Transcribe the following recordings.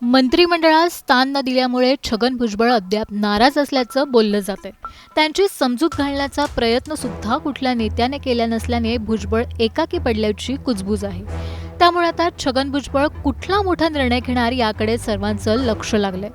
मंत्रिमंडळात स्थान न दिल्यामुळे छगन भुजबळ अद्याप नाराज असल्याचं बोललं जातंय। त्यांची समजूत घालण्याचा प्रयत्न सुद्धा कुठल्या नेत्याने केला नसल्याने भुजबळ एकाकी पडल्याची कुजबूज आहे। त्यामुळे आता छगन भुजबळ कुठला मोठा निर्णय घेणार याकडे सर्वांचं लक्ष लागलंय।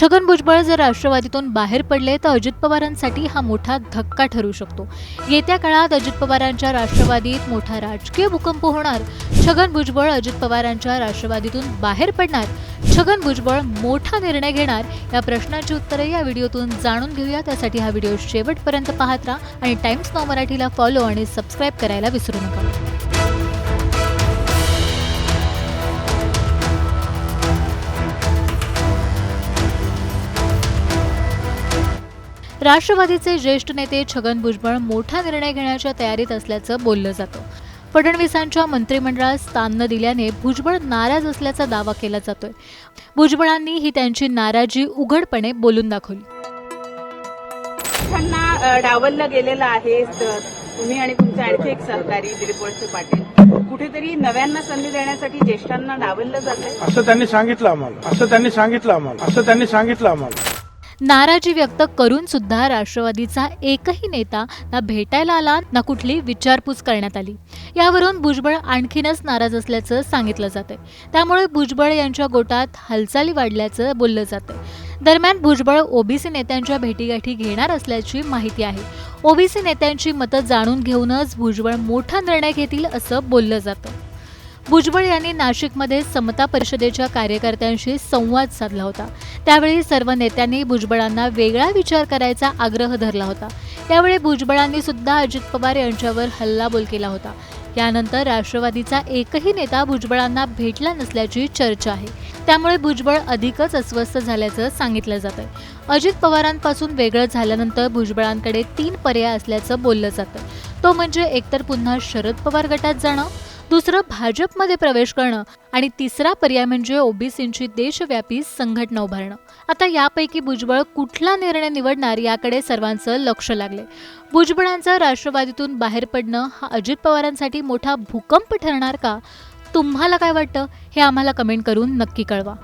छगन भुजबळ जर राष्ट्रवादीतून बाहेर पडले तर अजित पवारांसाठी हा मोठा धक्का ठरू शकतो। येत्या काळात अजित पवारांच्या राष्ट्रवादीत मोठा राजकीय भूकंप होणार। छगन भुजबळ अजित पवारांच्या राष्ट्रवादीतून बाहेर पडणार, छगन भुजबळ मोठा निर्णय घेणार, या प्रश्नांची उत्तरे या व्हिडिओतून जाणून घेऊया। त्यासाठी हा व्हिडिओ शेवटपर्यंत पाहत राहा आणि टाइम्स नाऊ मराठीला फॉलो आणि सबस्क्राइब करायला विसरू नका। राष्ट्रवादीचे ज्येष्ठ नेते छगन भुजबळ मोठा निर्णय घेण्याच्या तयारीत असल्याचं बोललं जातं। फडणवीसांच्या मंत्रिमंडळात स्थान न दिल्याने भुजबळ नाराज असल्याचा दावा केला जातोय। भुजबळांनी ही त्यांची नाराजी उघडपणे बोलून दाखवली। त्यांना डावललं गेलेलं आहे। तुम्ही आणि तुमचे आणखी एक सहकारी दिलीप वळसे पाटील कुठेतरी नव्यांना संधी देण्यासाठी ज्येष्ठांना डावललं जातंय असं त्यांनी सांगितलं आम्हाला। नाराजी व्यक्त करून सुद्धा राष्ट्रवादीचा एकही नेता ना भेटायला आला ना कुठली विचारपूस करण्यात आली। यावरून भुजबळ आणखीनच नाराज असल्याचं सांगितलं जातंय। त्यामुळे भुजबळ यांच्या गोटात हालचाली वाढल्याचं बोललं जातंय। दरम्यान भुजबळ ओबीसी नेत्यांच्या भेटीगाठी घेणार असल्याची माहिती आहे। ओबीसी नेत्यांची मतं जाणून घेऊनच भुजबळ मोठा निर्णय घेतील असं बोललं जातं। भुजबळ यांनी नाशिकमध्ये समता परिषदेच्या कार्यकर्त्यांशी संवाद साधला होता। त्यावेळी सर्व नेत्यांनी भुजबळांना वेगळा विचार करायचा आग्रह धरला होता। यावेळी भुजबळांनी सुद्धा अजित पवार यांच्यावर हल्लाबोल केला होता। यानंतर राष्ट्रवादीचा एकही नेता भुजबळांना भेटला नसल्याची चर्चा आहे। त्यामुळे भुजबळ अधिकच अस्वस्थ झाल्याचं सांगितलं जातंय। अजित पवारांपासून वेगळं झाल्यानंतर भुजबळांकडे 3 पर्याय असल्याचं बोललं जातं। तो म्हणजे एकतर पुन्हा शरद पवार गटात जाणं, दुसरं भाजपमध्ये प्रवेश करणं आणि तिसरा पर्याय म्हणजे ओबीसींची देशव्यापी संघटना उभारणं। आता यापैकी भुजबळ कुठला निर्णय निवडणार याकडे सर्वांचं लक्ष लागले। भुजबळांचं राष्ट्रवादीतून बाहेर पडणं हा अजित पवारांसाठी मोठा भूकंप ठरणार का? तुम्हाला काय वाटतं हे आम्हाला कमेंट करून नक्की कळवा।